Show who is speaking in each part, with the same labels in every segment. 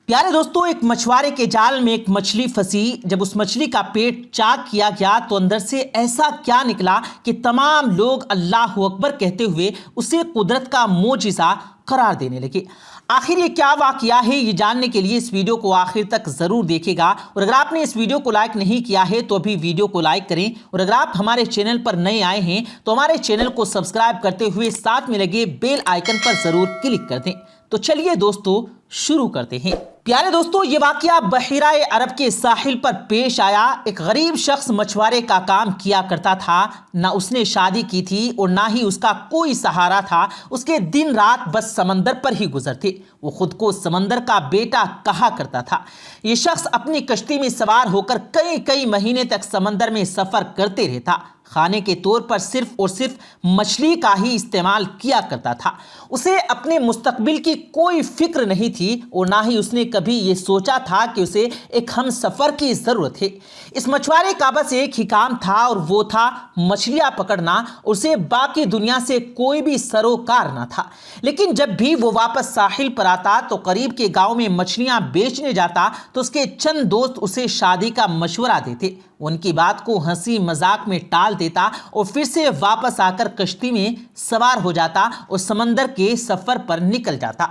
Speaker 1: پیارے دوستوں، ایک مچھوارے کے جال میں ایک مچھلی پھنسی۔ جب اس مچھلی کا پیٹ چاک کیا گیا تو اندر سے ایسا کیا نکلا کہ تمام لوگ اللہ اکبر کہتے ہوئے اسے قدرت کا معجزہ قرار دینے لگے۔ آخر یہ کیا واقعہ ہے، یہ جاننے کے لیے اس ویڈیو کو آخر تک ضرور دیکھے گا، اور اگر آپ نے اس ویڈیو کو لائک نہیں کیا ہے تو ابھی ویڈیو کو لائک کریں، اور اگر آپ ہمارے چینل پر نئے آئے ہیں تو ہمارے چینل کو سبسکرائب کرتے ہوئے ساتھ میں لگے بیل آئیکن پر ضرور کلک کر دیں۔ تو چلیے دوستو شروع کرتے ہیں۔ پیارے دوستو، یہ واقعہ بحیرہ عرب کے ساحل پر پیش آیا۔ ایک غریب شخص مچھوارے کا کام کیا کرتا تھا، نہ اس نے شادی کی تھی اور نہ ہی اس کا کوئی سہارا تھا۔ اس کے دن رات بس سمندر پر ہی گزرتے۔ وہ خود کو سمندر کا بیٹا کہا کرتا تھا۔ یہ شخص اپنی کشتی میں سوار ہو کر کئی مہینے تک سمندر میں سفر کرتے رہتا۔ کھانے کے طور پر صرف اور صرف مچھلی کا ہی استعمال کیا کرتا تھا۔ اسے اپنے مستقبل کی کوئی فکر نہیں تھی اور نہ ہی اس نے کبھی یہ سوچا تھا کہ اسے ایک ہم سفر کی ضرورت ہے۔ اس مچھوارے کا بس ایک ہی کام تھا اور وہ تھا مچھلیاں پکڑنا۔ اسے باقی دنیا سے کوئی بھی سروکار نہ تھا۔ لیکن جب بھی وہ واپس ساحل پر آتا تو قریب کے گاؤں میں مچھلیاں بیچنے جاتا تو اس کے چند دوست اسے شادی کا مشورہ دیتے۔ ان کی بات کو ہنسی مذاق میں ٹال دیتا اور پھر سے واپس آ کر کشتی میں سوار ہو جاتا اور سمندر کے سفر پر نکل جاتا۔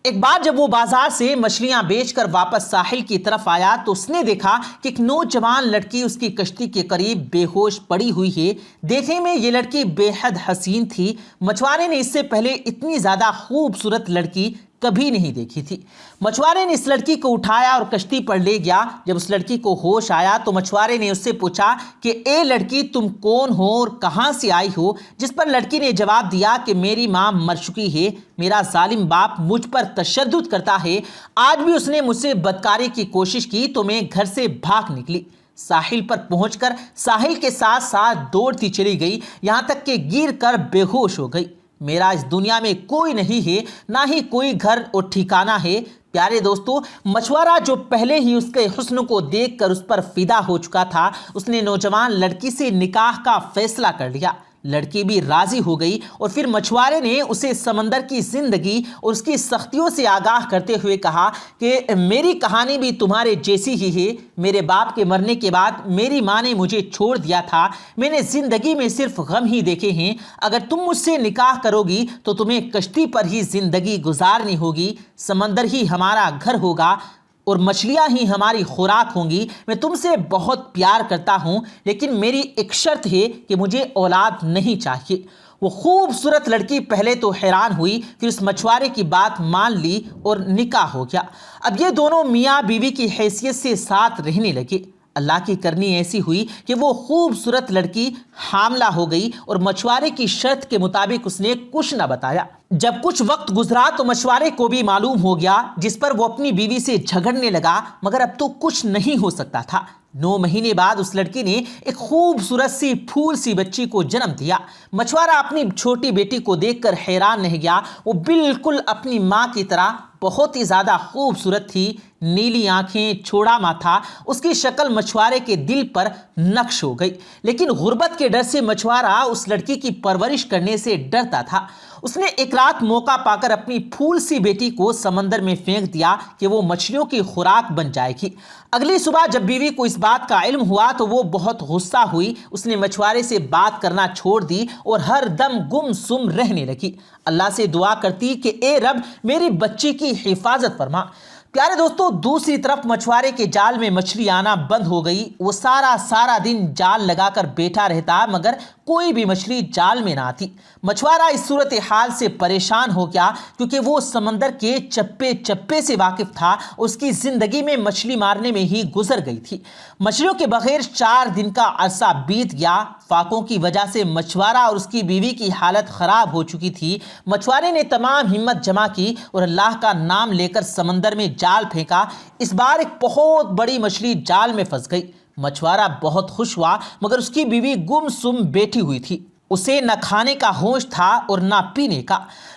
Speaker 1: ایک بار جب وہ بازار سے مچھلیاں بیچ کر واپس ساحل کی طرف آیا تو اس نے دیکھا کہ ایک نوجوان لڑکی اس کی کشتی کے قریب بے ہوش پڑی ہوئی ہے۔ دیکھنے میں یہ لڑکی بے حد حسین تھی۔ مچھوارے نے اس سے پہلے اتنی زیادہ خوبصورت لڑکی کبھی نہیں دیکھی تھی۔ مچھوارے نے اس لڑکی کو اٹھایا اور کشتی پر لے گیا۔ جب اس لڑکی کو ہوش آیا تو مچھوارے نے اس سے پوچھا کہ اے لڑکی، تم کون ہو اور کہاں سے آئی ہو؟ جس پر لڑکی نے جواب دیا کہ میری ماں مر چکی ہے، میرا ظالم باپ مجھ پر تشدد کرتا ہے، آج بھی اس نے مجھ سے بدکاری کی کوشش کی تو میں گھر سے بھاگ نکلی۔ ساحل پر پہنچ کر ساحل کے ساتھ ساتھ دوڑتی چلی گئی، یہاں تک کہ گر کر بے ہوش ہو گئی۔ میرا اس دنیا میں کوئی نہیں ہے، نہ ہی کوئی گھر اور ٹھکانہ ہے۔ پیارے دوستو، مچھوارہ جو پہلے ہی اس کے حسن کو دیکھ کر اس پر فدا ہو چکا تھا، اس نے نوجوان لڑکی سے نکاح کا فیصلہ کر لیا۔ لڑکی بھی راضی ہو گئی اور پھر مچھوارے نے اسے سمندر کی زندگی اور اس کی سختیوں سے آگاہ کرتے ہوئے کہا کہ میری کہانی بھی تمہارے جیسی ہی ہے۔ میرے باپ کے مرنے کے بعد میری ماں نے مجھے چھوڑ دیا تھا۔ میں نے زندگی میں صرف غم ہی دیکھے ہیں۔ اگر تم مجھ سے نکاح کرو گی تو تمہیں کشتی پر ہی زندگی گزارنی ہوگی، سمندر ہی ہمارا گھر ہوگا اور مچھلیاں ہی ہماری خوراک ہوں گی۔ میں تم سے بہت پیار کرتا ہوں، لیکن میری ایک شرط ہے کہ مجھے اولاد نہیں چاہیے۔ وہ خوبصورت لڑکی پہلے تو حیران ہوئی، پھر اس مچھوارے کی بات مان لی اور نکاح ہو گیا۔ اب یہ دونوں میاں بیوی کی حیثیت سے ساتھ رہنے لگے۔ اللہ کی کرنی ایسی ہوئی کہ وہ خوبصورت لڑکی حاملہ ہو گئی اور مچھوارے کی شرط کے مطابق اس نے کچھ نہ بتایا۔ جب کچھ وقت گزرا تو مچھوارے کو بھی معلوم ہو گیا، جس پر وہ اپنی بیوی سے جھگڑنے لگا، مگر اب تو کچھ نہیں ہو سکتا تھا۔ 9 مہینے بعد اس لڑکی نے ایک خوبصورت سی پھول سی بچی کو جنم دیا۔ مچھوارہ اپنی چھوٹی بیٹی کو دیکھ کر حیران رہ گیا۔ وہ بالکل اپنی ماں کی طرح بہت ہی زیادہ خوبصورت تھی، نیلی آنکھیں، چوڑا ماتھا۔ اس کی شکل مچھوارے کے دل پر نقش ہو گئی، لیکن غربت کے ڈر سے مچھوارہ اس لڑکی کی پرورش کرنے سے ڈرتا تھا۔ اس نے ایک رات موقع پا کر اپنی پھول سی بیٹی کو سمندر میں پھینک دیا کہ وہ مچھلیوں کی خوراک بن جائے گی۔ اگلی صبح جب بیوی کو اس بات کا علم ہوا تو وہ بہت غصہ ہوئی۔ اس نے مچھوارے سے بات کرنا چھوڑ دی اور ہر دم گم سم رہنے لگی۔ اللہ سے دعا کرتی کہ اے رب، میری بچی کی حفاظت فرما۔ پیارے دوستو، دوسری طرف مچھوارے کے جال میں مچھلی آنا بند ہو گئی۔ وہ سارا دن جال لگا کر بیٹھا رہتا، مگر کوئی بھی مچھلی جال میں نہ آتی۔ مچھوارہ اس صورتحال سے پریشان ہو گیا، کیونکہ وہ سمندر کے چپے چپے سے واقف تھا۔ اس کی زندگی میں مچھلی مارنے میں ہی گزر گئی تھی۔ مچھلیوں کے بغیر 4 دن کا عرصہ بیت گیا۔ فاقوں کی وجہ سے مچھوارہ اور اس کی بیوی کی حالت خراب ہو چکی تھی۔ مچھوارے نے تمام ہمت جمع کی اور اللہ کا نام لے کر سمندر میں جال پھینکا۔ اس بار ایک بہت بڑی مچھلی جال میں پھنس گئی۔ مچھوارہ بہت خوش ہوا، مگر اس کی بیوی گم سم بیٹھی ہوئی تھی۔ اسے نہ کھانے کا ہوش تھا اور نہ پینے کا۔